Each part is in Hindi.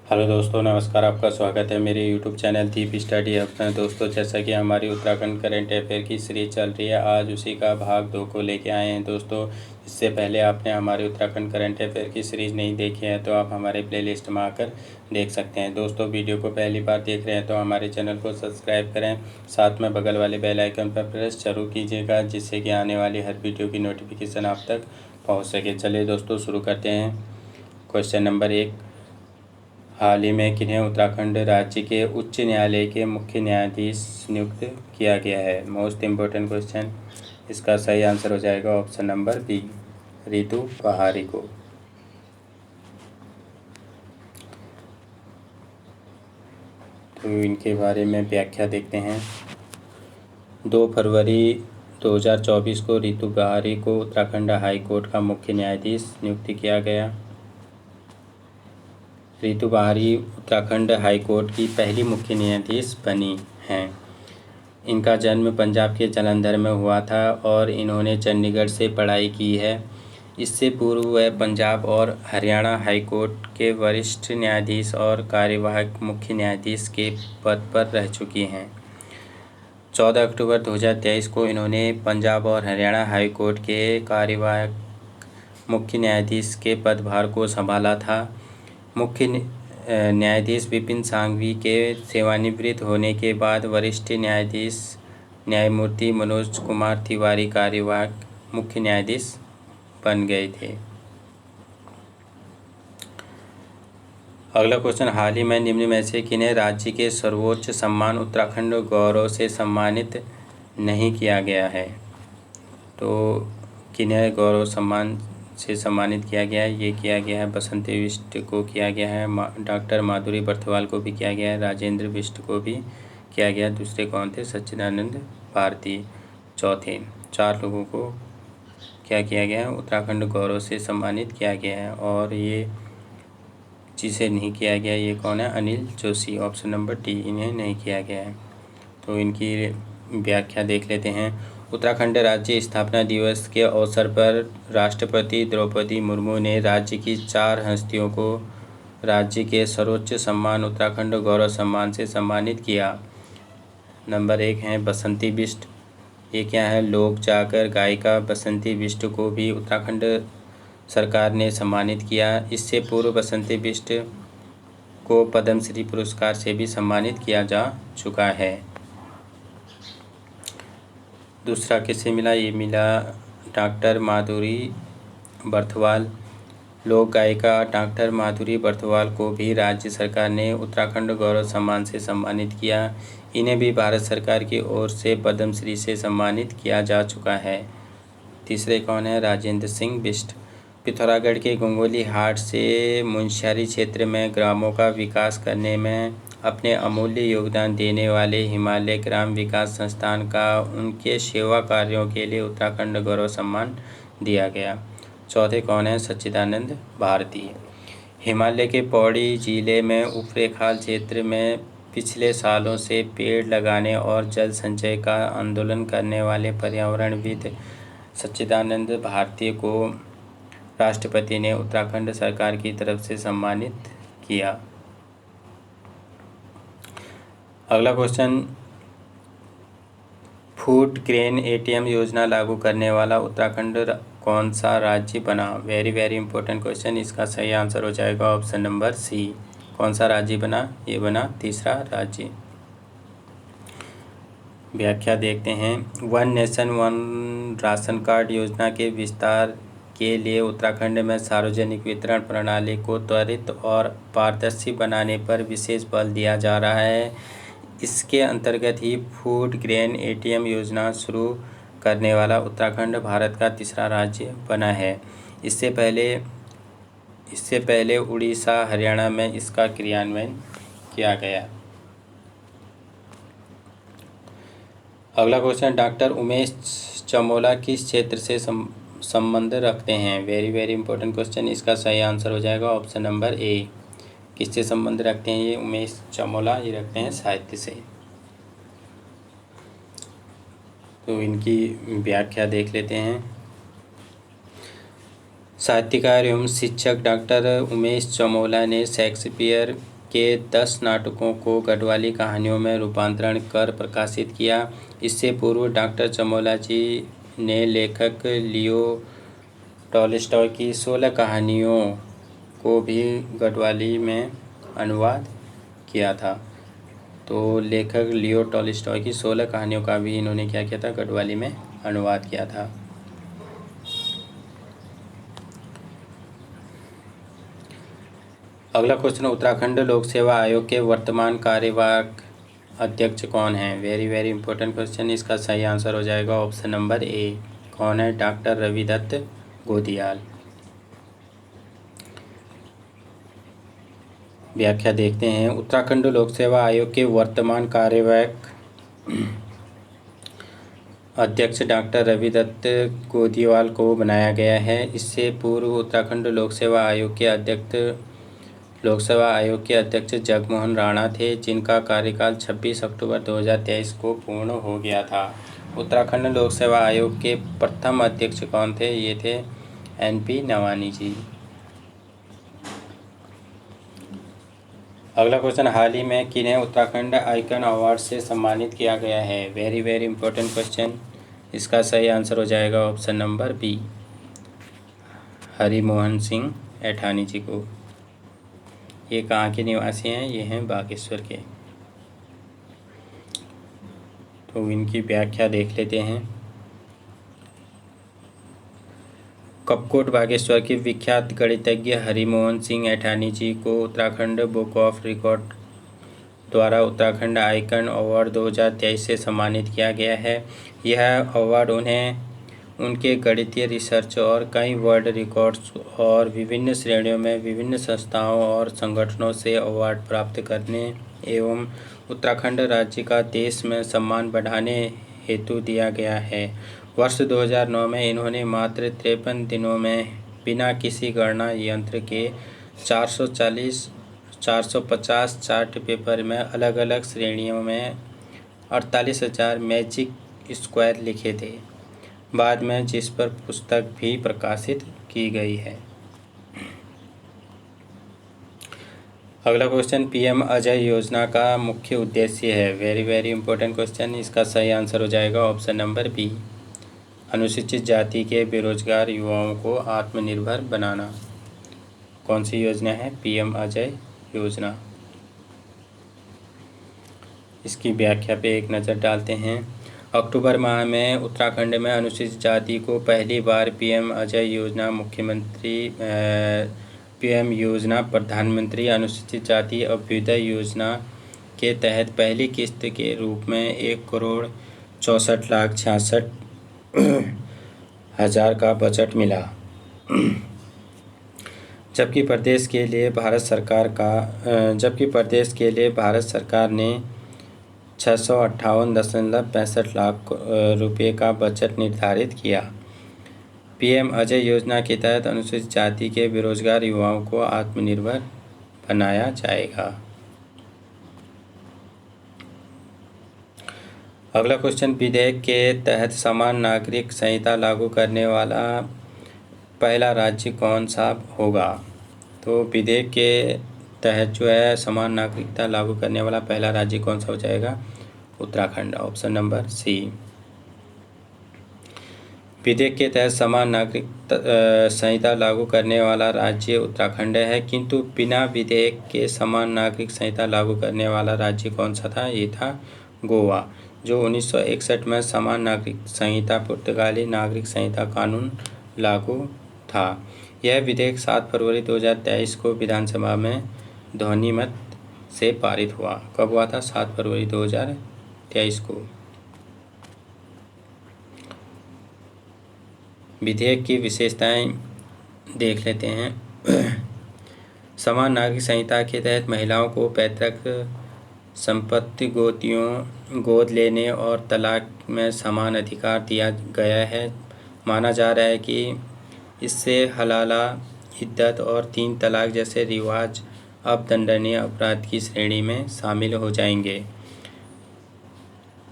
हेलो दोस्तों, नमस्कार। आपका स्वागत है मेरे यूट्यूब चैनल दीप स्टडी हब में। दोस्तों, जैसा कि हमारी उत्तराखंड करंट अफेयर की सीरीज चल रही है, आज उसी का भाग 2 को लेके आए हैं। दोस्तों, इससे पहले आपने हमारी उत्तराखंड करंट अफेयर की सीरीज़ नहीं देखी है तो आप हमारे प्लेलिस्ट में आकर देख सकते हैं। दोस्तों, वीडियो को पहली बार देख रहे हैं तो हमारे चैनल को सब्सक्राइब करें, साथ में बगल वाले बेल आइकन पर प्रेस जरूर कीजिएगा, जिससे कि आने वाली हर वीडियो की नोटिफिकेशन आप तक पहुँच सके। चलिए दोस्तों, शुरू करते हैं। क्वेश्चन नंबर 1, हाल ही में किन्हें उत्तराखंड राज्य के उच्च न्यायालय के मुख्य न्यायाधीश नियुक्त किया गया है? Most important question. इसका सही आंसर हो जाएगा ऑप्शन नंबर बी, रितु पहाड़ी को। तो इनके बारे में व्याख्या देखते हैं। 2 फरवरी 2024 को रितु पहाड़ी को उत्तराखंड हाई कोर्ट का मुख्य न्यायाधीश नियुक्त किया गया। रितु पहाड़ी उत्तराखंड हाई कोर्ट की पहली मुख्य न्यायाधीश बनी हैं। इनका जन्म पंजाब के जालंधर में हुआ था और इन्होंने चंडीगढ़ से पढ़ाई की है। इससे पूर्व वह पंजाब और हरियाणा हाई कोर्ट के वरिष्ठ न्यायाधीश और कार्यवाहक मुख्य न्यायाधीश के पद पर रह चुकी हैं। 14 अक्टूबर 2023 को इन्होंने पंजाब और हरियाणा हाई कोर्ट के कार्यवाहक मुख्य न्यायाधीश के पदभार को संभाला था। मुख्य न्यायाधीश विपिन सांघवी के सेवानिवृत्त होने के बाद वरिष्ठ न्यायाधीश न्यायमूर्ति मनोज कुमार तिवारी कार्यवाहक मुख्य न्यायाधीश बन गए थे। अगला क्वेश्चन, हाल ही में निम्न में से किन्हें राज्य के सर्वोच्च सम्मान उत्तराखंड गौरव से सम्मानित नहीं किया गया है? तो किन्हें गौरव सम्मान से सम्मानित किया गया है? ये किया गया है बसंती बिष्ट को किया गया है, डॉक्टर माधुरी बर्थवाल को भी किया गया है, राजेंद्र बिष्ट को भी किया गया। दूसरे कौन थे? सच्चिदानंद भारती। चौथे 4 लोगों को क्या किया गया है? उत्तराखंड गौरव से सम्मानित किया गया है। और ये जिसे नहीं किया गया ये कौन है? Anil Joshi. Option number D, इन्हें नहीं किया गया है। तो इनकी व्याख्या देख लेते हैं। उत्तराखंड राज्य स्थापना दिवस के अवसर पर राष्ट्रपति द्रौपदी मुर्मू ने राज्य की 4 हस्तियों को राज्य के सर्वोच्च सम्मान उत्तराखंड गौरव सम्मान से सम्मानित किया। नंबर 1 है बसंती बिष्ट। ये क्या है? लोक जाकर गायिका बसंती बिष्ट को भी उत्तराखंड सरकार ने सम्मानित किया। इससे पूर्व बसंती बिष्ट को पद्मश्री पुरस्कार से भी सम्मानित किया जा चुका है। दूसरा किसे मिला? ये मिला डॉक्टर माधुरी बर्थवाल। लोक गायिका डॉक्टर माधुरी बर्थवाल को भी राज्य सरकार ने उत्तराखंड गौरव सम्मान से सम्मानित किया। इन्हें भी भारत सरकार की ओर से पद्मश्री से सम्मानित किया जा चुका है। तीसरे कौन है? राजेंद्र सिंह बिष्ट। पिथौरागढ़ के गंगोली हाट से मुनस्यारी क्षेत्र में ग्रामों का विकास करने में अपने अमूल्य योगदान देने वाले हिमालय ग्राम विकास संस्थान का उनके सेवा कार्यों के लिए उत्तराखंड गौरव सम्मान दिया गया। चौथे कौन है? सच्चिदानंद भारती। हिमालय के पौड़ी जिले में उपरेखाल क्षेत्र में पिछले सालों से पेड़ लगाने और जल संचय का आंदोलन करने वाले पर्यावरणविद सच्चिदानंद भारती को राष्ट्रपति ने उत्तराखंड सरकार की तरफ से सम्मानित किया। अगला क्वेश्चन, फूड ग्रेन एटीएम योजना लागू करने वाला उत्तराखंड कौन सा राज्य बना? Very very important question. इसका सही आंसर हो जाएगा ऑप्शन नंबर सी। कौन सा राज्य बना? ये बना तीसरा राज्य। व्याख्या देखते हैं। One nation one ration card योजना के विस्तार के लिए उत्तराखंड में सार्वजनिक वितरण प्रणाली को त्वरित और पारदर्शी बनाने पर विशेष बल दिया जा रहा है। इसके अंतर्गत ही फूड ग्रेन एटीएम योजना शुरू करने वाला उत्तराखंड भारत का तीसरा राज्य बना है। इससे पहले उड़ीसा, हरियाणा में इसका क्रियान्वयन किया गया। अगला क्वेश्चन, डॉक्टर उमेश चमोला किस क्षेत्र से संबंध रखते हैं? Very very important question. इसका सही आंसर हो जाएगा ऑप्शन नंबर ए। किससे संबंध रखते हैं ये उमेश चमोला? ये रखते हैं साहित्य से। तो इनकी व्याख्या देख लेते हैं। साहित्यकार एवं शिक्षक डॉक्टर उमेश चमोला ने शेक्सपियर के 10 नाटकों को गढ़वाली कहानियों में रूपांतरण कर प्रकाशित किया। इससे पूर्व डॉक्टर चमोला जी ने लेखक लियो टॉलस्टॉय की 16 कहानियों को भी गढ़वाली में अनुवाद किया था। तो लेखक लियो टॉलस्टॉय की 16 कहानियों का भी इन्होंने क्या किया था, गढ़वाली में अनुवाद किया था। अगला क्वेश्चन, उत्तराखंड लोक सेवा आयोग के वर्तमान कार्यवाहक अध्यक्ष कौन हैं? Very very important question. इसका सही आंसर हो जाएगा ऑप्शन नंबर ए। कौन है? डॉक्टर रविदत्त गोदियाल। व्याख्या देखते हैं। उत्तराखंड लोक सेवा आयोग के वर्तमान कार्यवाहक अध्यक्ष डॉक्टर रविदत्त गोदियाल को बनाया गया है। इससे पूर्व उत्तराखंड लोक सेवा आयोग के अध्यक्ष जगमोहन राणा थे, जिनका कार्यकाल 26 अक्टूबर 2023 को पूर्ण हो गया था। उत्तराखंड लोक सेवा आयोग के प्रथम अध्यक्ष कौन थे? ये थे NP नवानी जी। अगला क्वेश्चन, हाल ही में किन्हें उत्तराखंड आइकन अवार्ड से सम्मानित किया गया है? Very very important question. इसका सही आंसर हो जाएगा option number B, Harimohan Singh Aithani ji को। ये कहाँ के निवासी हैं? ये हैं बागेश्वर के। तो इनकी व्याख्या देख लेते हैं। कपकोट बागेश्वर के विख्यात गणितज्ञ हरिमोहन सिंह ऐठानी जी को उत्तराखंड बुक ऑफ रिकॉर्ड द्वारा उत्तराखंड आइकन अवार्ड 2023 से सम्मानित किया गया है। यह अवार्ड उन्हें उनके गणितीय रिसर्च और कई वर्ल्ड रिकॉर्ड्स और विभिन्न श्रेणियों में विभिन्न संस्थाओं और संगठनों से अवार्ड प्राप्त करने एवं उत्तराखंड राज्य का देश में सम्मान बढ़ाने हेतु दिया गया है। वर्ष 2009 में इन्होंने मात्र 53 दिनों में बिना किसी गणना यंत्र के 450 चार्ट पेपर में अलग अलग श्रेणियों में 48,000 मैजिक स्क्वायर लिखे थे, बाद में जिस पर पुस्तक भी प्रकाशित की गई है। अगला क्वेश्चन, PM अजय योजना का मुख्य उद्देश्य है? Very very important question. इसका सही आंसर हो जाएगा ऑप्शन नंबर बी, अनुसूचित जाति के बेरोजगार युवाओं को आत्मनिर्भर बनाना। कौन सी योजना है? PM अजय योजना। इसकी व्याख्या पे एक नज़र डालते हैं। अक्टूबर माह में उत्तराखंड में अनुसूचित जाति को पहली बार PM अजय योजना PM योजना प्रधानमंत्री अनुसूचित जाति अभ्युदय योजना के तहत पहली किस्त के रूप में 1,64,66,000 का बजट मिला, जबकि प्रदेश के लिए भारत सरकार ने 658.65 लाख रुपये का बजट निर्धारित किया। PM अजय योजना के तहत अनुसूचित जाति के बेरोजगार युवाओं को आत्मनिर्भर बनाया जाएगा। अगला क्वेश्चन, विधेयक के तहत समान नागरिक संहिता लागू करने वाला पहला राज्य कौन सा होगा? तो विधेयक के तहत जो है समान नागरिकता लागू करने वाला पहला राज्य कौन सा हो जाएगा? Uttarakhand, option number C. विधेयक के तहत समान नागरिक संहिता लागू करने वाला राज्य उत्तराखंड है, किंतु बिना विधेयक के समान नागरिक संहिता लागू करने वाला राज्य कौन सा था? ये था गोवा, जो 1961 में समान नागरिक संहिता पुर्तगाली नागरिक संहिता कानून लागू था। यह विधेयक 7 फरवरी 2023 को विधानसभा में ध्वनिमत से पारित हुआ। कब हुआ था? 7 फरवरी 2023 को। विधेयक की विशेषताएं देख लेते हैं। समान नागरिक संहिता के तहत महिलाओं को पैतृक संपत्ति गोद लेने और तलाक में समान अधिकार दिया गया है। माना जा रहा है कि इससे हलाला, इद्दत और 3 तलाक जैसे रिवाज अब दंडनीय अपराध की श्रेणी में शामिल हो जाएंगे।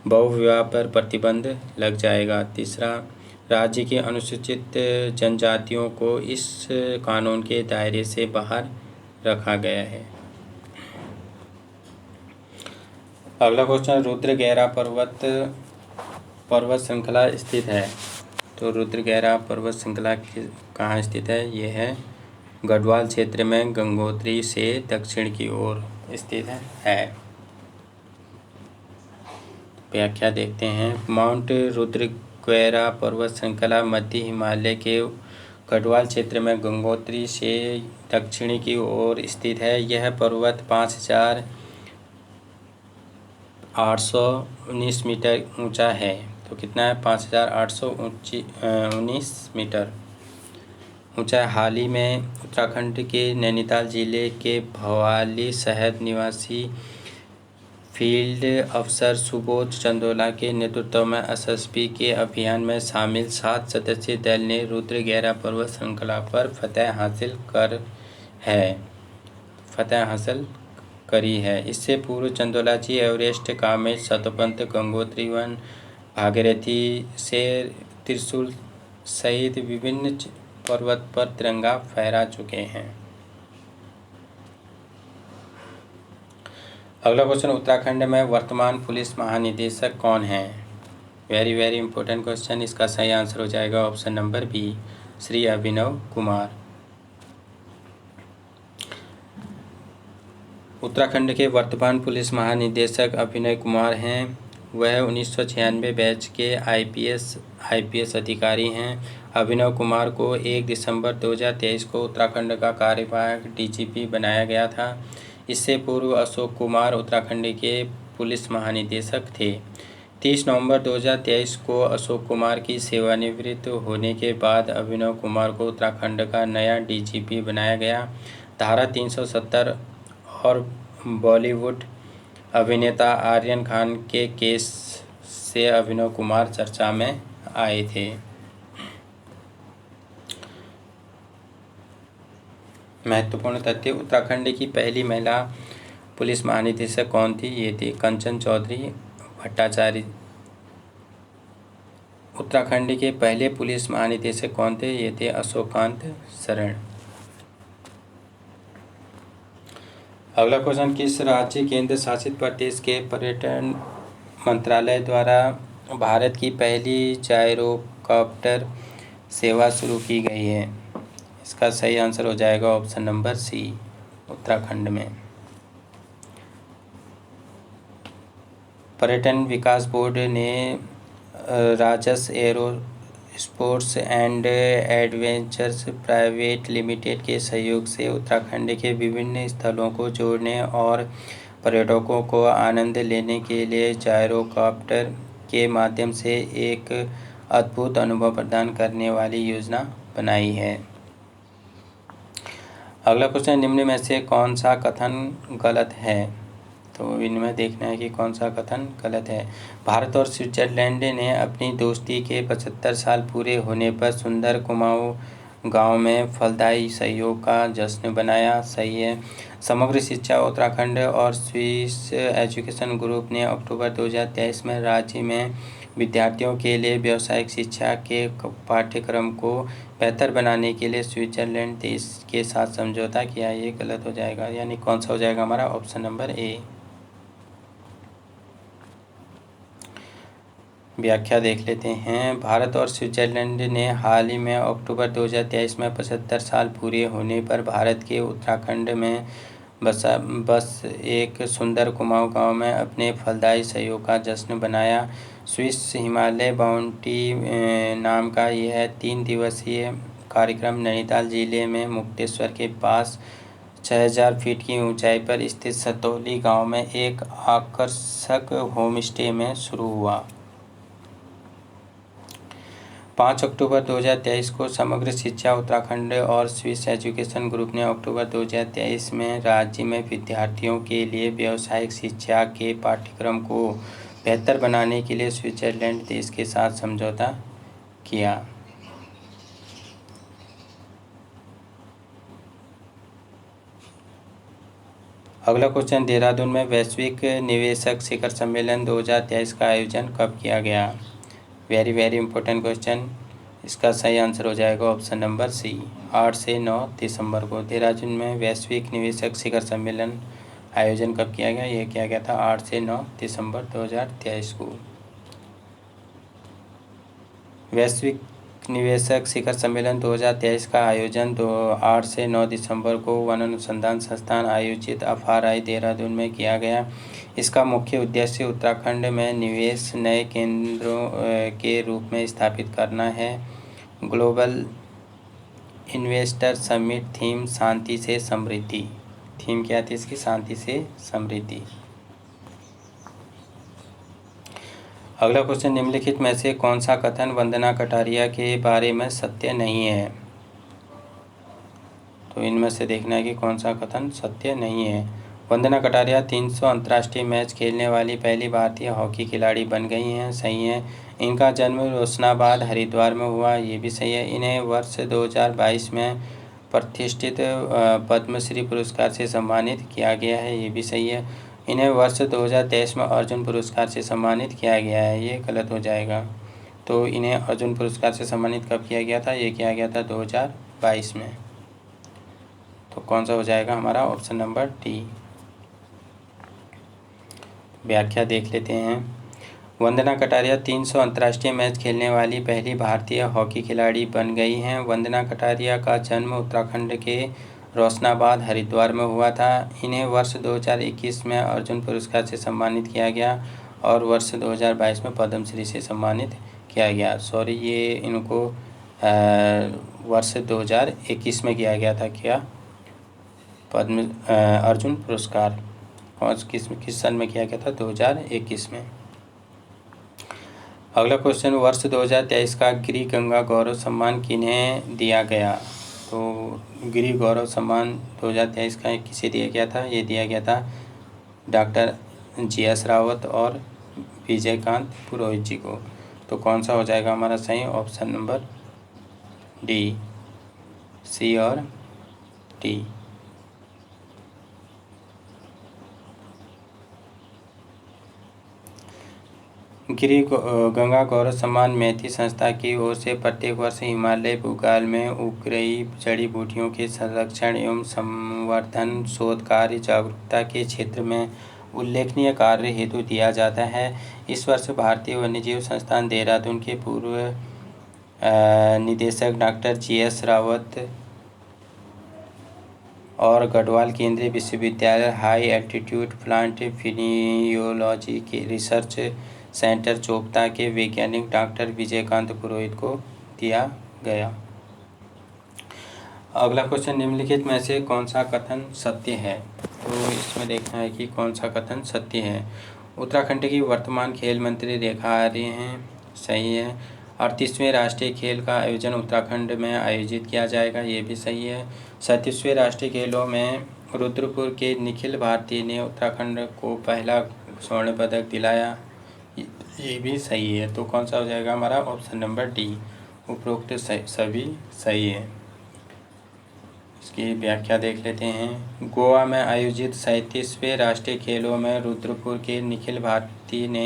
बहुविवाह पर प्रतिबंध लग जाएगा। तीसरा, राज्य की अनुसूचित जनजातियों को इस कानून के दायरे से बाहर रखा गया है। अगला क्वेश्चन, रुद्रगैरा पर्वत श्रृंखला स्थित है। तो रुद्रगैरा पर्वत श्रृंखला कहाँ स्थित है? ये है गढ़वाल क्षेत्र में गंगोत्री से दक्षिण की ओर स्थित है। व्याख्या देखते हैं। माउंट रुद्रगैरा पर्वत श्रृंखला मध्य हिमालय के गढ़वाल क्षेत्र में गंगोत्री से दक्षिण की ओर स्थित है। यह पर्वत 5819 मीटर ऊंचा है। तो कितना है? 5819 मीटर ऊंचा है। हाल ही में उत्तराखंड के नैनीताल जिले के भवाली शहर निवासी फील्ड अफसर सुबोध चंदोला के नेतृत्व में एसएसबी के अभियान में शामिल 7 सदस्यीय दल ने रुद्रगैरा पर्वत श्रृंखला पर फतह हासिल करी है। इससे पूर्व चंदोला जी एवरेस्ट, कामेश, सतपंथ, गंगोत्री वन, भागीरथी से त्रिशूल सहित विभिन्न पर्वत पर तिरंगा फहरा चुके हैं। अगला क्वेश्चन, उत्तराखंड में वर्तमान पुलिस महानिदेशक कौन है? Very very important question. इसका सही आंसर हो जाएगा option number B, Shri Abhinav Kumar. Uttarakhand के वर्तमान पुलिस महानिदेशक अभिनव कुमार हैं। वह 1996 बैच के आईपीएस अधिकारी हैं। अभिनव कुमार को 1 दिसंबर 2023 को उत्तराखंड का कार्यवाहक डीजीपी बनाया गया था। इससे पूर्व अशोक कुमार उत्तराखंड के पुलिस महानिदेशक थे। 30 नवंबर 2023 को अशोक कुमार की सेवानिवृत्त होने के बाद अभिनव कुमार को उत्तराखंड का नया डीजीपी बनाया गया। धारा 370 और बॉलीवुड अभिनेता आर्यन खान के केस से अभिनव कुमार चर्चा में आए थे। महत्वपूर्ण तथ्य, उत्तराखंड की पहली महिला पुलिस महानिदेशक कौन थी? ये थी कंचन चौधरी भट्टाचार्य। उत्तराखंड के पहले पुलिस महानिदेशक कौन थे? ये थे अशोकांत शरण। अगला क्वेश्चन, किस राज्य केंद्र शासित प्रदेश के पर्यटन मंत्रालय द्वारा भारत की पहली जायरोकॉप्टर सेवा शुरू की गई है? इसका सही आंसर हो जाएगा ऑप्शन नंबर सी, उत्तराखंड में। पर्यटन विकास बोर्ड ने राजस aero sports and adventures private limited के सहयोग से उत्तराखंड के विभिन्न स्थलों को जोड़ने और पर्यटकों को आनंद लेने के लिए जायरोकॉप्टर के माध्यम से एक अद्भुत अनुभव प्रदान करने वाली योजना बनाई है। अगला क्वेश्चन, निम्न में से कौन सा कथन गलत है? तो इनमें देखना है कि कौन सा कथन गलत है। भारत और स्विट्जरलैंड ने अपनी दोस्ती के 75 साल पूरे होने पर सुंदर कुमाऊं गांव में फलदायी सहयोग का जश्न बनाया। सही है। समग्र शिक्षा उत्तराखंड और स्विस एजुकेशन ग्रुप ने अक्टूबर 2023 में राज्य में विद्यार्थियों के लिए व्यावसायिक शिक्षा के पाठ्यक्रम को बेहतर बनाने के लिए स्विट्जरलैंड देश के साथ समझौता किया। ये गलत हो जाएगा, यानी कौन सा हो जाएगा हमारा? ऑप्शन नंबर ए। व्याख्या देख लेते हैं। भारत और स्विट्जरलैंड ने हाल ही में अक्टूबर 2023 में 75 साल पूरे होने पर भारत के उत्तराखंड में बस एक सुंदर कुमाऊं गांव में अपने फलदायी सहयोग का जश्न बनाया। स्विस हिमालय बाउंटी नाम का यह 3 दिवसीय कार्यक्रम नैनीताल जिले में मुक्तेश्वर के पास 6000 फीट की ऊंचाई पर स्थित सतौली गांव में एक आकर्षक होमस्टे में शुरू हुआ। 5 अक्टूबर 2023 को समग्र शिक्षा उत्तराखंड और स्विस एजुकेशन ग्रुप ने अक्टूबर 2023 में राज्य में विद्यार्थियों के लिए व्यावसायिक शिक्षा के पाठ्यक्रम को बेहतर बनाने के लिए स्विट्जरलैंड देश के साथ समझौता किया। अगला क्वेश्चन, देहरादून में वैश्विक निवेशक शिखर सम्मेलन 2023 का आयोजन कब किया गया? Very very important question. इसका सही आंसर हो जाएगा ऑप्शन नंबर सी, 8 से 9 दिसंबर को देहरादून में वैश्विक निवेशक शिखर सम्मेलन आयोजन कब किया गया? ये किया गया था 8 से 9 दिसंबर 2023 को। वैश्विक निवेशक शिखर सम्मेलन 2023 का आयोजन 8 से 9 दिसंबर को वन अनुसंधान संस्थान आयोजित FRI देहरादून में किया गया। इसका मुख्य उद्देश्य उत्तराखंड में निवेश नए केंद्रों के रूप में स्थापित करना है। ग्लोबल इन्वेस्टर समिट थीम शांति से समृद्धि। थीम क्या थी इसकी? शांति से समृद्धि। अगला क्वेश्चन, निम्नलिखित में से कौन सा कथन वंदना कटारिया के बारे में सत्य नहीं है? तो इनमें से देखना है कि कौन सा कथन सत्य नहीं है। वंदना कटारिया 300 अंतर्राष्ट्रीय मैच खेलने वाली पहली भारतीय हॉकी खिलाड़ी बन गई हैं। सही है। इनका जन्म रोशनाबाद हरिद्वार में हुआ। ये भी सही है। इन्हें वर्ष 2022 में प्रतिष्ठित पद्मश्री पुरस्कार से सम्मानित किया गया है। ये भी सही है। इन्हें वर्ष 2023 में अर्जुन पुरस्कार से सम्मानित किया गया है। ये गलत हो जाएगा। तो इन्हें अर्जुन पुरस्कार से सम्मानित कब किया गया था? ये किया गया था 2022 में। तो कौन सा हो जाएगा हमारा? Option number D. व्याख्या देख लेते हैं। वंदना कटारिया 300 अंतर्राष्ट्रीय मैच खेलने वाली पहली भारतीय हॉकी खिलाड़ी बन गई हैं। वंदना कटारिया का जन्म उत्तराखंड के रोशनाबाद हरिद्वार में हुआ था। इन्हें वर्ष 2021 में अर्जुन पुरस्कार से सम्मानित किया गया और वर्ष 2022 में पद्मश्री से सम्मानित किया गया। सॉरी, ये इनको वर्ष 2021 में किया गया था। क्या अर्जुन पुरस्कार और किस सन में किया गया था? 2021 में। अगला क्वेश्चन, वर्ष 2023 का गिरी गंगा गौरव सम्मान किन्हें दिया गया? तो गिरी गौरव सम्मान 2023 का किसे दिया गया था? ये दिया गया था डॉक्टर GS रावत और विजयकांत पुरोहित जी को। तो कौन सा हो जाएगा हमारा सही? ऑप्शन नंबर डी, सी और डी। गिरी गंगा गौरव सम्मान मैती संस्था की ओर से प्रत्येक वर्ष हिमालय भूकाल में उग रही जड़ी बूटियों के संरक्षण एवं संवर्धन, शोध कार्य, जागरूकता के क्षेत्र में उल्लेखनीय कार्य हेतु दिया जाता है। इस वर्ष भारतीय वन्यजीव संस्थान देहरादून के पूर्व निदेशक डॉक्टर GS रावत और गढ़वाल केंद्रीय विश्वविद्यालय हाई एल्टीट्यूड प्लांट फिनियोलॉजी के रिसर्च सेंटर चोपता के वैज्ञानिक डॉक्टर विजयकांत पुरोहित को दिया गया। अगला क्वेश्चन, निम्नलिखित में से कौन सा कथन सत्य है? तो इसमें देखना है कि कौन सा कथन सत्य है। उत्तराखंड की वर्तमान खेल मंत्री रेखा आर्य हैं। सही है। 38वें राष्ट्रीय खेल का आयोजन उत्तराखंड में आयोजित किया जाएगा। ये भी सही है। 37वें राष्ट्रीय खेलों में रुद्रपुर के निखिल भारती ने उत्तराखंड को पहला स्वर्ण पदक दिलाया। ये भी सही है। तो कौन सा हो जाएगा हमारा? ऑप्शन नंबर डी, उपरोक्त सभी सही है। इसकी व्याख्या देख लेते हैं। गोवा में आयोजित 37वें राष्ट्रीय खेलों में रुद्रपुर के निखिल भारती ने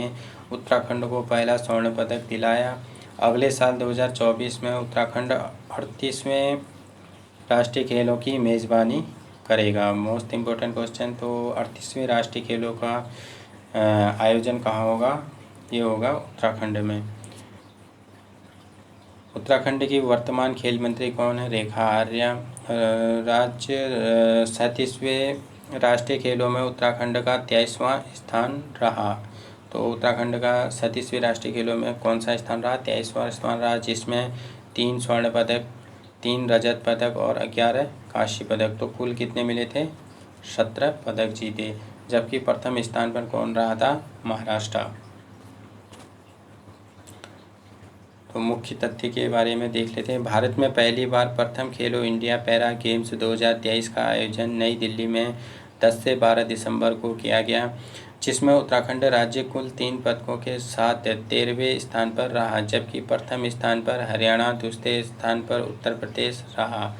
उत्तराखंड को पहला स्वर्ण पदक दिलाया। अगले साल 2024 में उत्तराखंड 38वें राष्ट्रीय खेलों की मेज़बानी करेगा। मोस्ट इम्पोर्टेंट क्वेश्चन, तो 38वें राष्ट्रीय खेलों का आयोजन कहाँ होगा? ये होगा उत्तराखंड में। उत्तराखंड की वर्तमान खेल मंत्री कौन है? रेखा आर्य। राज्य 37वें राष्ट्रीय खेलों में उत्तराखंड का 23वां स्थान रहा। तो उत्तराखंड का 37वें राष्ट्रीय खेलों में कौन सा स्थान रहा? 23वां स्थान रहा, जिसमें 3 स्वर्ण पदक, 3 रजत पदक और 11 कांस्य पदक। तो कुल कितने मिले थे? 17 पदक जीते। जबकि प्रथम स्थान पर कौन रहा था? महाराष्ट्र। तो मुख्य तथ्य के बारे में देख लेते हैं। भारत में पहली बार प्रथम खेलो इंडिया पैरा गेम्स 2023 का आयोजन नई दिल्ली में 10 से 12 दिसंबर को किया गया, जिसमें उत्तराखंड राज्य कुल 3 पदकों के साथ 13वें स्थान पर रहा, जबकि प्रथम स्थान पर हरियाणा, दूसरे स्थान पर उत्तर प्रदेश रहा।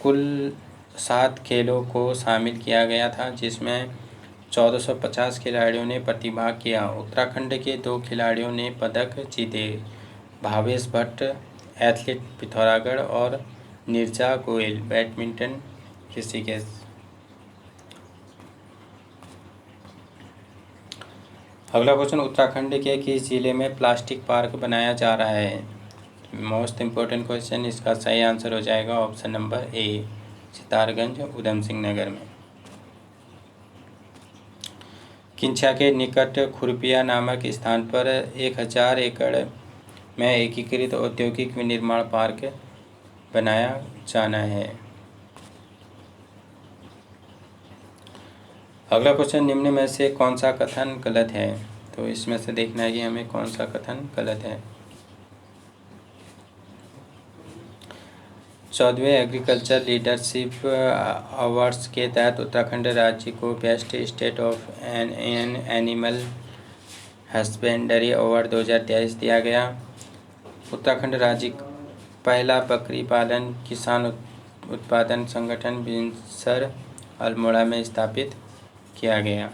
कुल 7 खेलों को शामिल किया गया था, जिसमें 1450 खिलाड़ियों ने प्रतिभाग किया। उत्तराखंड के 2 खिलाड़ियों ने पदक जीते, भावेश भट्ट एथलीट पिथौरागढ़ और नीरजा गोयल बैडमिंटन ऋषिकेश। अगला क्वेश्चन, उत्तराखंड के किस जिले में प्लास्टिक पार्क बनाया जा रहा है? Most important question. इसका सही आंसर हो जाएगा ऑप्शन नंबर ए, सितारगंज उधम सिंह नगर में। किंछा के निकट खुरपिया नामक स्थान पर 1000 एकड़ में एकीकृत औद्योगिक निर्माण पार्क बनाया जाना है। अगला क्वेश्चन, निम्न में से कौन सा कथन गलत है? तो इसमें से देखना है कि हमें कौन सा कथन गलत है। 14वें एग्रीकल्चर लीडरशिप अवार्ड्स के तहत उत्तराखंड राज्य को best state of an animal husbandry award 2023 दिया गया। उत्तराखंड राज्य पहला बकरी पालन किसान उत्पादन संगठन बिनसर अल्मोड़ा में स्थापित किया गया।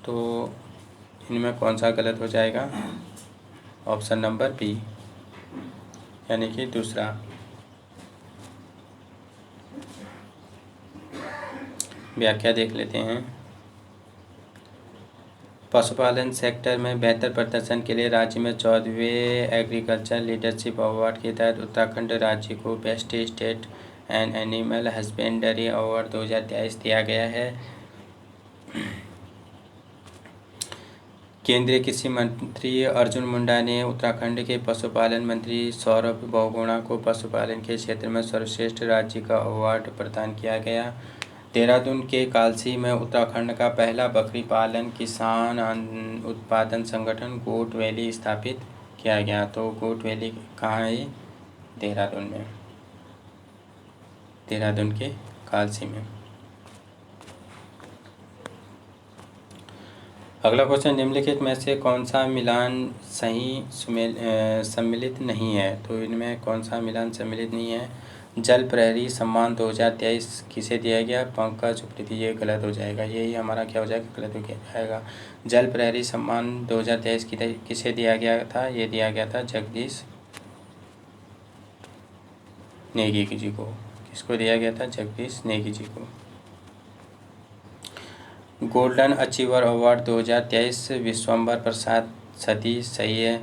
तो इनमें कौन सा गलत हो जाएगा? ऑप्शन नंबर बी, यानी कि दूसरा। व्याख्या देख लेते हैं। पशुपालन सेक्टर में बेहतर प्रदर्शन के लिए राज्य में 14वें एग्रीकल्चर लीडरशिप अवार्ड के तहत उत्तराखंड राज्य को best state and animal husbandry award 2023 दिया गया है। केंद्रीय कृषि मंत्री अर्जुन मुंडा ने उत्तराखंड के पशुपालन मंत्री सौरभ बहुगुणा को पशुपालन के क्षेत्र में सर्वश्रेष्ठ राज्य का अवार्ड प्रदान किया गया। देहरादून के कालसी में उत्तराखंड का पहला बकरी पालन किसान उत्पादन संगठन गोट वैली स्थापित किया गया। तो गोट वैली कहाँ है? देहरादून में, देहरादून के कालसी में। अगला क्वेश्चन, निम्नलिखित में से कौन सा मिलान सही सम्मिलित नहीं है? तो इनमें कौन सा मिलान सम्मिलित नहीं है? जल प्रहरी सम्मान 2023 किसे दिया गया? पंकज उप्रेती। ये गलत हो जाएगा, यही हमारा क्या हो जाएगा? गलत हो जाएगा। जल प्रहरी सम्मान 2023 किसे दिया गया था? ये दिया गया था जगदीश नेगी जी को। किसको दिया गया था? जगदीश नेगी जी को। गोल्डन अचीवर अवार्ड 2023 विश्वम्बर प्रसाद सती सही है।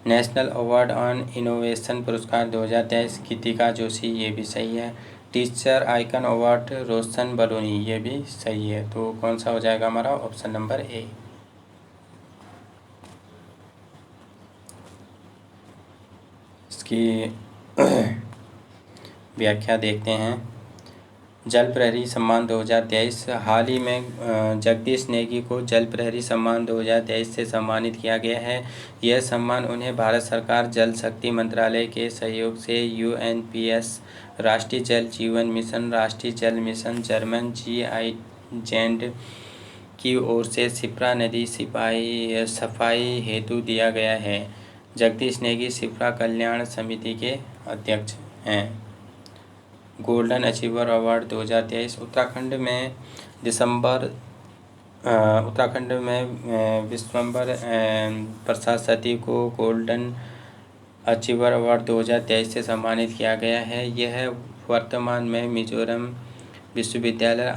नेशनल अवार्ड ऑन इनोवेशन पुरस्कार 2023 गीतिका जोशी, ये भी सही है। टीचर आइकन अवार्ड रोशन बलूनी, ये भी सही है। तो कौन सा हो जाएगा हमारा? ऑप्शन नंबर ए। इसकी व्याख्या देखते हैं। जल प्रहरी सम्मान 2023, हाल ही में जगदीश नेगी को जल प्रहरी सम्मान 2023 से सम्मानित किया गया है। यह सम्मान उन्हें भारत सरकार जल शक्ति मंत्रालय के सहयोग से UNPS, राष्ट्रीय जल जीवन मिशन, राष्ट्रीय जल मिशन, जर्मन GIZ की ओर से शिप्रा नदी सफाई हेतु दिया गया है। जगदीश नेगी शिप्रा कल्याण समिति के अध्यक्ष हैं। गोल्डन अचीवर अवार्ड 2023 उत्तराखंड में विश्वम्बर प्रसाद सती को गोल्डन अचीवर अवार्ड 2023 से सम्मानित किया गया है। यह वर्तमान में मिजोरम विश्वविद्यालय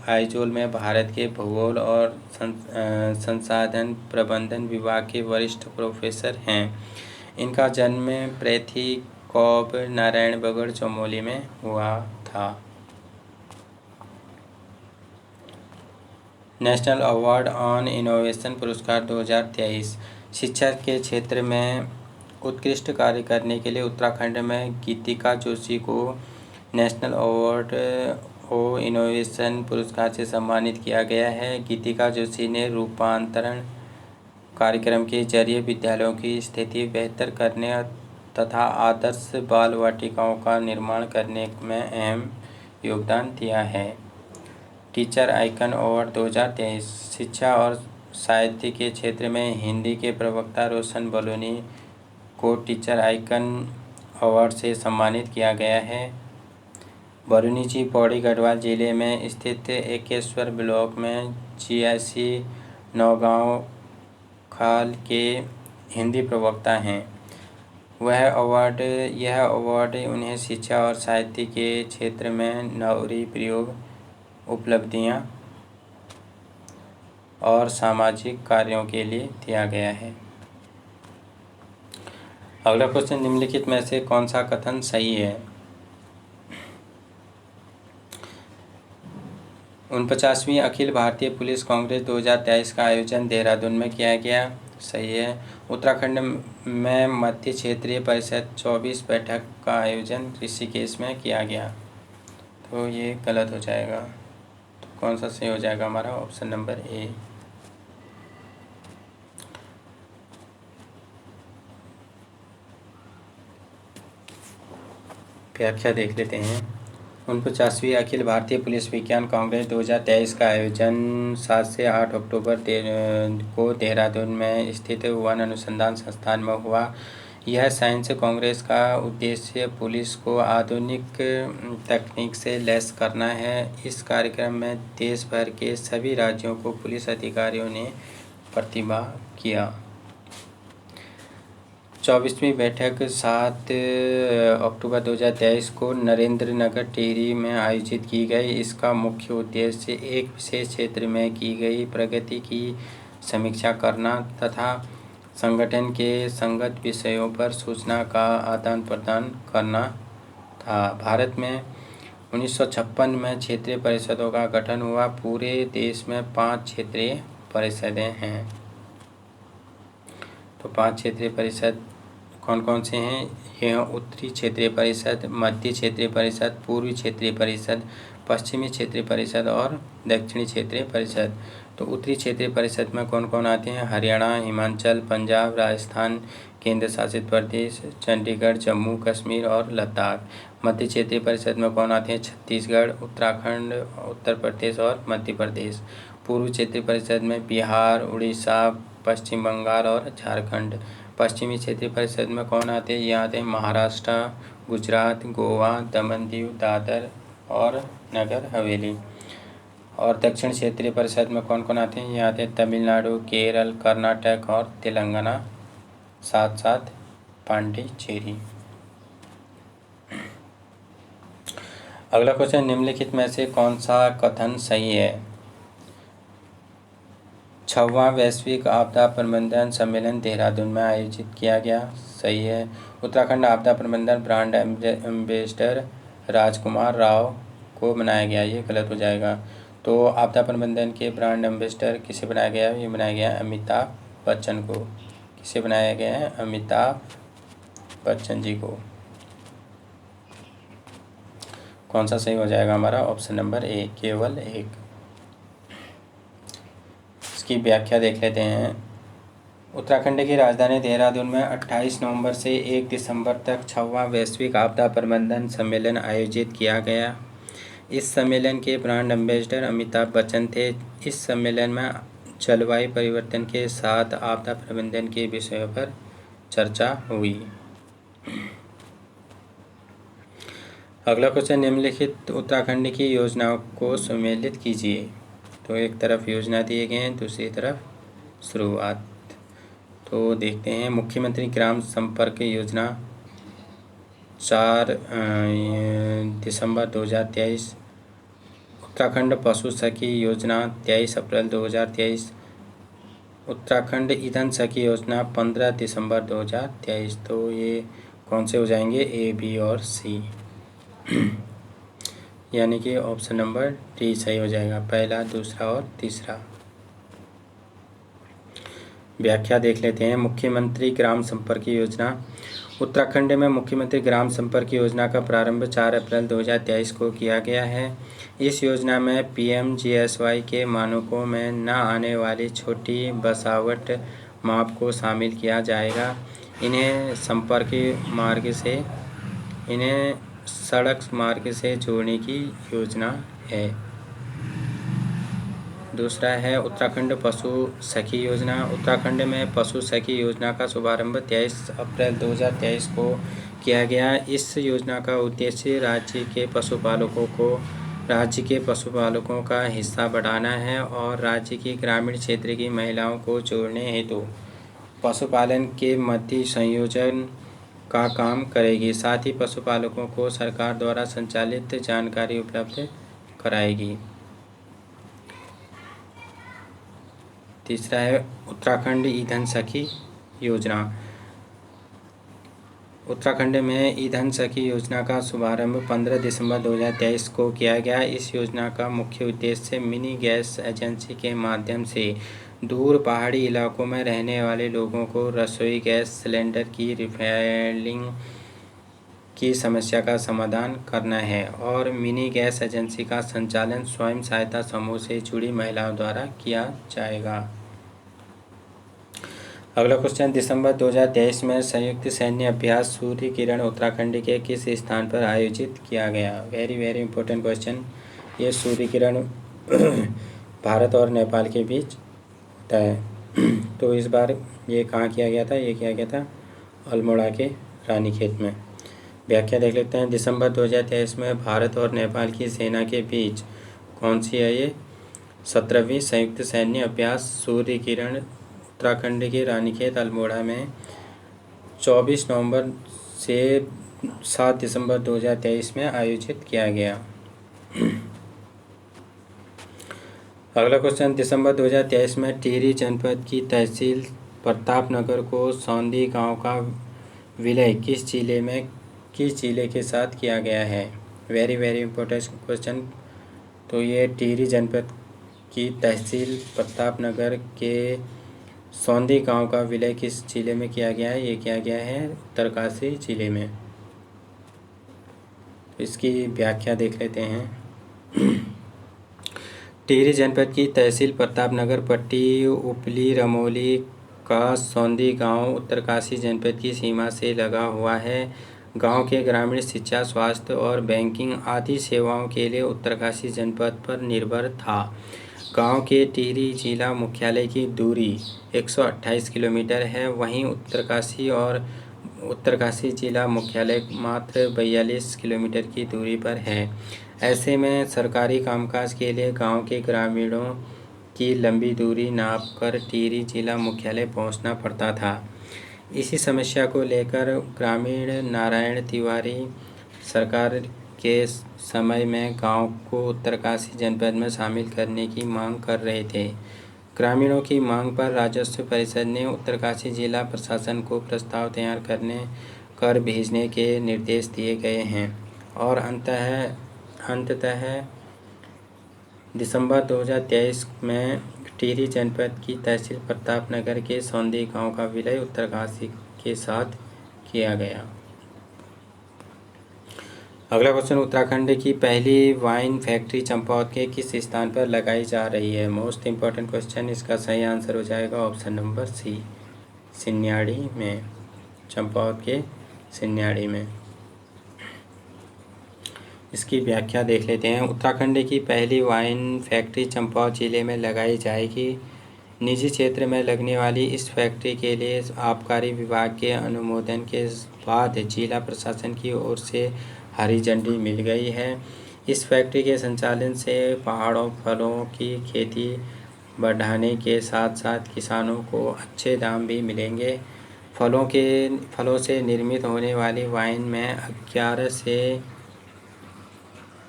आइजोल में भारत के भूगोल और संसाधन प्रबंधन विभाग के वरिष्ठ प्रोफेसर हैं। इनका जन्म पृथ्वी कौब नारायणबगड़ चमोली में हुआ था। नेशनल अवार्ड ऑन इनोवेशन पुरस्कार 2023, शिक्षा के क्षेत्र में उत्कृष्ट कार्य करने के लिए उत्तराखंड में गीतिका जोशी को नेशनल अवार्ड ओ इनोवेशन पुरस्कार से सम्मानित किया गया है। गीतिका जोशी ने रूपांतरण कार्यक्रम के जरिए विद्यालयों की स्थिति बेहतर करने तथा आदर्श बाल वाटिकाओं का निर्माण करने में अहम योगदान दिया है। टीचर आइकन अवार्ड 2023, शिक्षा और साहित्य के क्षेत्र में हिंदी के प्रवक्ता रोशन बलूनी को टीचर आइकन अवार्ड से सम्मानित किया गया है। बलूनी जी पौड़ी गढ़वाल जिले में स्थित एकेश्वर ब्लॉक में GIC नौगांव खाल के हिंदी प्रवक्ता हैं। यह अवार्ड उन्हें शिक्षा और साहित्य के क्षेत्र में नौरी प्रयोग उपलब्धियां और सामाजिक कार्यों के लिए दिया गया है। अगला क्वेश्चन, निम्नलिखित में से कौन सा कथन सही है? 49वीं अखिल भारतीय पुलिस कांग्रेस 2023 का आयोजन देहरादून में किया गया। सही है। उत्तराखंड में मध्य क्षेत्रीय परिषद 24 बैठक का आयोजन ऋषिकेश में किया गया। तो ये गलत हो जाएगा। तो कौन सा सही हो जाएगा हमारा? ऑप्शन नंबर ए। व्याख्या देख लेते हैं। 49वीं अखिल भारतीय पुलिस विज्ञान कांग्रेस 2023 का आयोजन 7 से 8 अक्टूबर को देहरादून में स्थित वन अनुसंधान संस्थान में हुआ। यह साइंस कांग्रेस का उद्देश्य पुलिस को आधुनिक तकनीक से लैस करना है। इस कार्यक्रम में देश भर के सभी राज्यों को पुलिस अधिकारियों ने प्रतिभाग किया। 24वीं बैठक 7 अक्टूबर 2023 को नरेंद्र नगर टिहरी में आयोजित की गई। इसका मुख्य उद्देश्य एक विशेष क्षेत्र में की गई प्रगति की समीक्षा करना तथा संगठन के संगत विषयों पर सूचना का आदान प्रदान करना था। भारत में 1956 में क्षेत्रीय परिषदों का गठन हुआ। पूरे देश में 5 क्षेत्रीय परिषदें हैं। तो 5 क्षेत्रीय परिषद कौन कौन से हैं? यह उत्तरी क्षेत्रीय परिषद, मध्य क्षेत्रीय परिषद, पूर्वी क्षेत्रीय परिषद, पश्चिमी क्षेत्रीय परिषद और दक्षिणी क्षेत्रीय परिषद। तो उत्तरी क्षेत्रीय परिषद में कौन कौन आते हैं? हरियाणा, हिमाचल, पंजाब, राजस्थान, केंद्र शासित प्रदेश, चंडीगढ़, जम्मू कश्मीर और लद्दाख। मध्य क्षेत्रीय परिषद में कौन आते हैं? छत्तीसगढ़, उत्तराखंड, उत्तर प्रदेश और मध्य प्रदेश। पूर्वी क्षेत्रीय परिषद में बिहार, उड़ीसा, पश्चिम बंगाल और झारखंड। पश्चिमी क्षेत्रीय परिषद में कौन आते हैं? ये आते हैं महाराष्ट्र, गुजरात, गोवा, दमन दीव, दादर और नगर हवेली। और दक्षिण क्षेत्रीय परिषद में कौन कौन आते हैं? ये आते हैं तमिलनाडु, केरल, कर्नाटक और तेलंगाना, साथ साथ पांडिचेरी। अगला क्वेश्चन, निम्नलिखित में से कौन सा कथन सही है? 6वां वैश्विक आपदा प्रबंधन सम्मेलन देहरादून में आयोजित किया गया। सही है। उत्तराखंड आपदा प्रबंधन ब्रांड एम्बेसडर राजकुमार राव को बनाया गया। ये गलत हो जाएगा। तो आपदा प्रबंधन के ब्रांड एम्बेसडर किसे बनाया गया? ये बनाया गया है अमिताभ बच्चन को। किसे बनाया गया है? अमिताभ बच्चन जी को। कौन सा सही हो जाएगा हमारा? ऑप्शन नंबर ए, केवल एक। इसकी व्याख्या देख लेते हैं। उत्तराखंड की राजधानी देहरादून में 28 नवंबर से 1 दिसंबर तक 6वां वैश्विक आपदा प्रबंधन सम्मेलन आयोजित किया गया। इस सम्मेलन के ब्रांड एम्बेसडर अमिताभ बच्चन थे। इस सम्मेलन में जलवायु परिवर्तन के साथ आपदा प्रबंधन के विषयों पर चर्चा हुई। अगला क्वेश्चन, निम्नलिखित उत्तराखंड की योजनाओं को सम्मिलित कीजिए। तो एक तरफ योजना दिए गए हैं, दूसरी तरफ शुरुआत। तो देखते हैं। मुख्यमंत्री ग्राम संपर्क योजना 4 दिसंबर 2023। उत्तराखंड पशु सखी योजना 23 अप्रैल 2023। उत्तराखंड ईंधन सखी योजना 15 दिसंबर 2023। तो ये कौन से हो जाएंगे? ए, बी और सी। यानी कि ऑप्शन नंबर डी सही हो जाएगा, पहला, दूसरा और तीसरा। व्याख्या देख लेते हैं। मुख्यमंत्री ग्राम संपर्क योजना। उत्तराखंड में मुख्यमंत्री ग्राम संपर्क योजना का प्रारंभ 4 अप्रैल 2023 को किया गया है। इस योजना में PMGSY के मानकों में न आने वाली छोटी बसावट माप को शामिल किया जाएगा। इन्हें सड़क मार्ग से जोड़ने की योजना है। दूसरा है उत्तराखंड पशु सखी योजना। उत्तराखंड में पशु सखी योजना का शुभारंभ 23 अप्रैल 2023 को किया गया। इस योजना का उद्देश्य राज्य के पशुपालकों का हिस्सा बढ़ाना है और राज्य की ग्रामीण क्षेत्र की महिलाओं को जोड़ने हेतु पशुपालन के मध्य संयोजन का काम करेगी। साथ ही पशुपालकों को सरकार द्वारा संचालित जानकारी उपलब्ध कराएगी। तीसरा है उत्तराखंड ईंधन सखी योजना। उत्तराखंड में ईंधन सखी योजना का शुभारंभ 15 दिसंबर 2023 को किया गया। इस योजना का मुख्य उद्देश्य मिनी गैस एजेंसी के माध्यम से दूर पहाड़ी इलाकों में रहने वाले लोगों को रसोई गैस सिलेंडर की रिफिलिंग की समस्या का समाधान करना है और मिनी गैस एजेंसी का संचालन स्वयं सहायता समूह से जुड़ी महिलाओं द्वारा किया जाएगा। अगला क्वेश्चन, दिसंबर 2023 में संयुक्त सैन्य अभ्यास सूर्य किरण उत्तराखंड के किस स्थान पर आयोजित किया गया? Very very important question. ये सूर्य किरण भारत और नेपाल के बीच होता है। तो इस बार ये कहाँ किया गया था? ये किया गया था अल्मोड़ा के रानीखेत में। व्याख्या देख लेते हैं। दिसंबर 2023 में भारत और नेपाल की सेना के बीच कौन सी है ये? 17वीं संयुक्त सैन्य अभ्यास सूर्य किरण उत्तराखंड के रानीखेत अल्मोड़ा में 24 नवंबर से 7 दिसंबर 2023 में आयोजित किया गया। अगला क्वेश्चन, दिसंबर 2023 में टिहरी जनपद की तहसील प्रतापनगर को सौंदी गांव का विलय किस जिले के साथ किया गया है? Very very important question. तो ये टिहरी जनपद की तहसील प्रतापनगर के सौंदी गांव का विलय किस जिले में किया गया है? ये किया गया है उत्तरकाशी जिले में। इसकी व्याख्या देख लेते हैं। टिहरी जनपद की तहसील प्रतापनगर पट्टी उपली रमोली का सौंदी गांव उत्तरकाशी जनपद की सीमा से लगा हुआ है। गांव के ग्रामीण शिक्षा, स्वास्थ्य और बैंकिंग आदि सेवाओं के लिए उत्तरकाशी जनपद पर निर्भर था। गांव के टिहरी जिला मुख्यालय की दूरी 128 किलोमीटर है। वहीं उत्तरकाशी जिला मुख्यालय मात्र 42 किलोमीटर की दूरी पर है। ऐसे में सरकारी कामकाज के लिए गांव के ग्रामीणों की लंबी दूरी नापकर टिहरी जिला मुख्यालय पहुंचना पड़ता था। इसी समस्या को लेकर ग्रामीण नारायण तिवारी सरकार के समय में गांव को उत्तरकाशी जनपद में शामिल करने की मांग कर रहे थे। ग्रामीणों की मांग पर राजस्व परिषद ने उत्तरकाशी जिला प्रशासन को प्रस्ताव तैयार कर भेजने के निर्देश दिए गए हैं और अंततः दिसंबर 2023 में टिहरी जनपद की तहसील प्रतापनगर के सौंदी गांव का विलय उत्तरकाशी के साथ किया गया। अगला क्वेश्चन, उत्तराखंड की पहली वाइन फैक्ट्री चंपावत के किस स्थान पर लगाई जा रही है? Most important question. इसका सही आंसर हो जाएगा ऑप्शन नंबर सी, सिन्याड़ी में। चंपावत के सिन्याड़ी में। इसकी व्याख्या देख लेते हैं। उत्तराखंड की पहली वाइन फैक्ट्री चंपावत जिले में लगाई जाएगी। निजी क्षेत्र में लगने वाली इस फैक्ट्री के लिए आबकारी विभाग के अनुमोदन के बाद जिला प्रशासन की ओर से हरी झंडी मिल गई है। इस फैक्ट्री के संचालन से पहाड़ों फलों की खेती बढ़ाने के साथ साथ किसानों को अच्छे दाम भी मिलेंगे। फलों से निर्मित होने वाली वाइन में 11 से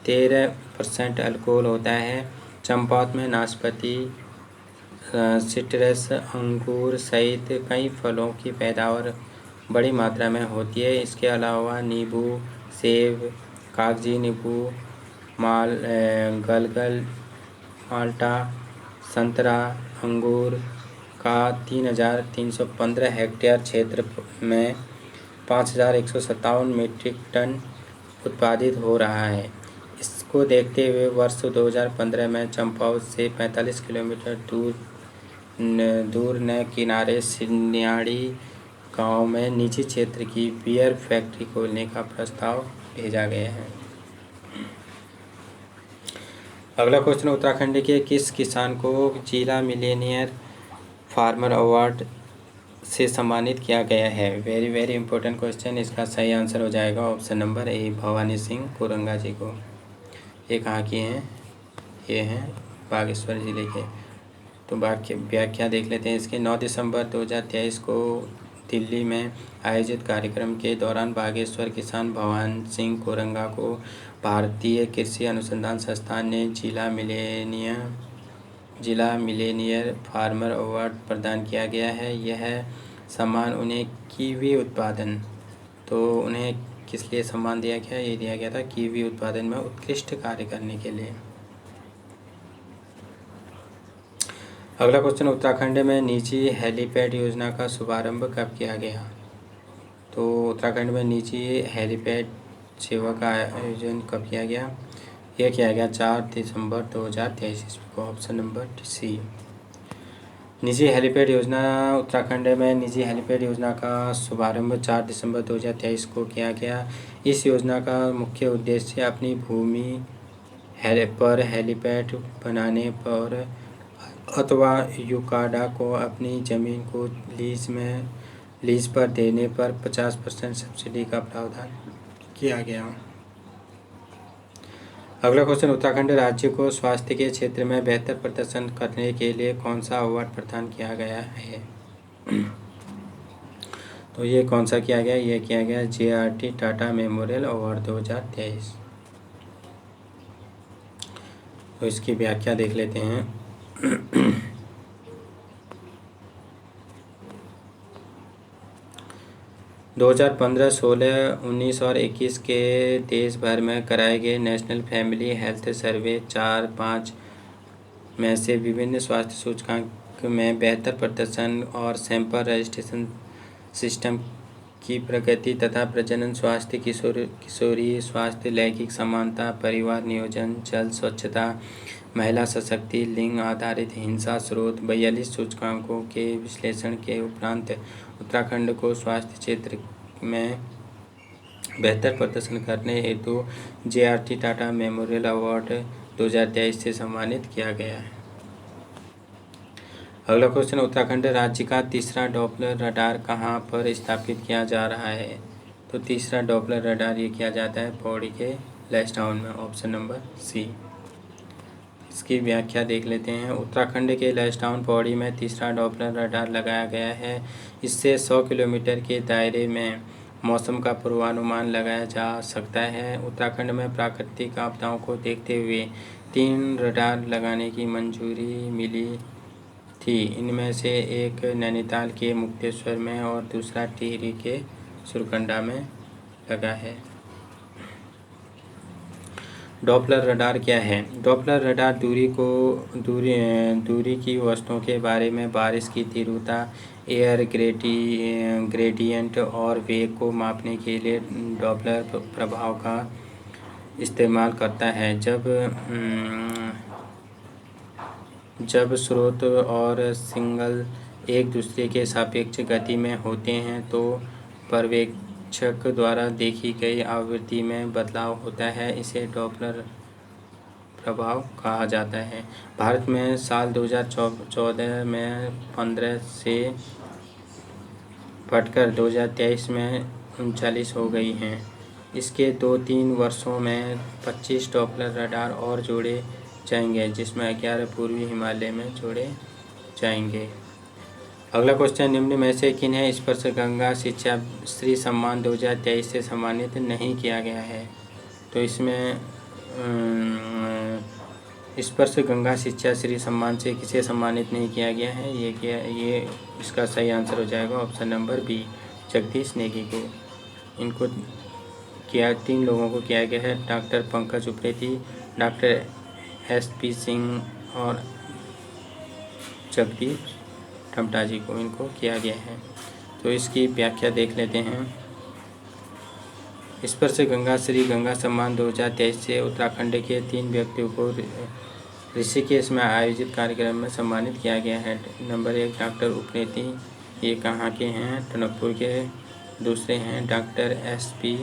13% अल्कोहल होता है। चंपावत में नाशपाती, सिट्रस, अंगूर सहित कई फलों की पैदावार बड़ी मात्रा में होती है। इसके अलावा नींबू, सेब, कागजी नींबू, गलगल, माल्टा, संतरा, अंगूर का 3,315 हेक्टेयर क्षेत्र में 5,157 मीट्रिक टन उत्पादित हो रहा है। इसको देखते हुए वर्ष 2015 में चंपावत से 45 किलोमीटर दूर न किनारे सिन्याड़ी गांव में निजी क्षेत्र की बियर फैक्ट्री खोलने का प्रस्ताव भेजा गया है। अगला क्वेश्चन, उत्तराखंड के किस किसान को जिला मिलेनियर फार्मर अवार्ड से सम्मानित किया गया है? Very very important question. इसका सही आंसर हो जाएगा option number A, Bhawani Singh Koranga ji को। ये कहाँ के हैं? ये हैं बागेश्वर जिले के। तो व्याख्या देख लेते हैं इसके। 9 दिसंबर 2023 को दिल्ली में आयोजित कार्यक्रम के दौरान बागेश्वर किसान भवानी सिंह कोरंगा को भारतीय कृषि अनुसंधान संस्थान ने जिला मिलेनियर जिला मिलेनियर फार्मर अवार्ड प्रदान किया गया है। यह सम्मान उन्हें कीवी उत्पादन, तो उन्हें किस लिए सम्मान दिया गया? ये दिया गया था कीवी उत्पादन में उत्कृष्ट कार्य करने के लिए। अगला क्वेश्चन, उत्तराखंड में निजी हेलीपैड योजना का शुभारंभ कब किया गया? तो उत्तराखंड में निजी हेलीपैड सेवा का आयोजन कब किया गया? यह किया गया 4 दिसंबर 2023 ईस्वी को। Option number C. निजी हेलीपैड योजना, उत्तराखंड में निजी हेलीपैड योजना का शुभारंभ 4 दिसंबर 2023 को किया गया। इस योजना का मुख्य उद्देश्य अपनी भूमि पर हेलीपैड बनाने पर अथवा यूकाडा को अपनी ज़मीन को लीज पर देने पर 50% सब्सिडी का प्रावधान किया गया। अगला क्वेश्चन, उत्तराखंड राज्य को स्वास्थ्य के क्षेत्र में बेहतर प्रदर्शन करने के लिए कौन सा अवार्ड प्रदान किया गया है? तो ये कौन सा किया गया? ये किया गया JRT टाटा मेमोरियल अवार्ड 2023। तो इसकी व्याख्या देख लेते हैं। 2015, 16, 19 और 21 के देश भर में कराए गए नेशनल फैमिली हेल्थ सर्वे 4-5 में से विभिन्न स्वास्थ्य सूचकांक में बेहतर प्रदर्शन और सैंपल रजिस्ट्रेशन सिस्टम की प्रगति तथा प्रजनन स्वास्थ्य, किशोरी स्वास्थ्य, लैंगिक समानता, परिवार नियोजन, जल स्वच्छता, महिला सशक्ति, लिंग आधारित हिंसा स्रोत 42 सूचकांकों के विश्लेषण के उपरांत उत्तराखंड को स्वास्थ्य क्षेत्र में बेहतर प्रदर्शन करने हेतु JRT टाटा मेमोरियल अवार्ड 2023 से सम्मानित किया गया है। अगला क्वेश्चन, उत्तराखंड राज्य का तीसरा डॉपलर रडार कहाँ पर स्थापित किया जा रहा है? तो तीसरा डॉपलर रडार ये किया जाता है पौड़ी के लैंसडाउन में। Option number C. इसकी व्याख्या देख लेते हैं। उत्तराखंड के लैंसडाउन पौड़ी में तीसरा डॉपलर रडार लगाया गया है। इससे 100 किलोमीटर के दायरे में मौसम का पूर्वानुमान लगाया जा सकता है। उत्तराखंड में प्राकृतिक आपदाओं को देखते हुए 3 रडार लगाने की मंजूरी मिली थी। इनमें से एक नैनीताल के मुक्तेश्वर में और दूसरा टिहरी के सुरकंडा में लगा है। डॉपलर रडार क्या है? डॉपलर रडार दूरी की वस्तुओं के बारे में बारिश की तीव्रता, एयर ग्रेडियंट और वेग को मापने के लिए डॉपलर प्रभाव का इस्तेमाल करता है। जब स्रोत और सिग्नल एक दूसरे के सापेक्ष गति में होते हैं तो पर्यवेक्षक द्वारा देखी गई आवृत्ति में बदलाव होता है। इसे डॉपलर प्रभाव कहा जाता है। भारत में साल 2014 में 15 से बढ़कर 2023 में 39 हो गई हैं। इसके 2-3 वर्षों में 25 डॉपलर रडार और जोड़े जाएंगे, जिसमें 11 पूर्वी हिमालय में जोड़े जाएंगे। अगला क्वेश्चन, निम्न में से किन्हें स्पर्श गंगा शिक्षा श्री सम्मान 2023 से सम्मानित नहीं किया गया है? तो इसमें स्पर्श गंगा शिक्षा श्री सम्मान से किसे सम्मानित नहीं किया गया है? ये इसका सही आंसर हो जाएगा option number B, Jagdish Negi को। इनको 3 लोगों को किया गया है, doctor Pankaj Upreti, doctor SP Singh और जगदीश ठमटा जी को इनको किया गया है। तो इसकी व्याख्या देख लेते हैं। स्पर्श गंगा श्री गंगा सम्मान 2023 से उत्तराखंड के 3 व्यक्तियों को ऋषिकेश में आयोजित कार्यक्रम में सम्मानित किया गया है। नंबर 1 डॉक्टर उप्रेती, ये कहाँ के हैं? टनकपुर के। दूसरे हैं डॉक्टर SP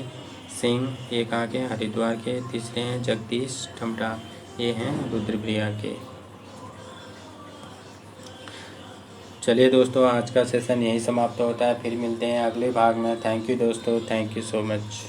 सिंह, ये कहाँ के? हरिद्वार के। तीसरे हैं जगदीश ठमटा, ये हैं रुद्रप्रयाग के। चलिए दोस्तों, आज का सेशन यहीं समाप्त होता है। फिर मिलते हैं अगले भाग में। थैंक यू दोस्तों, थैंक यू सो मच।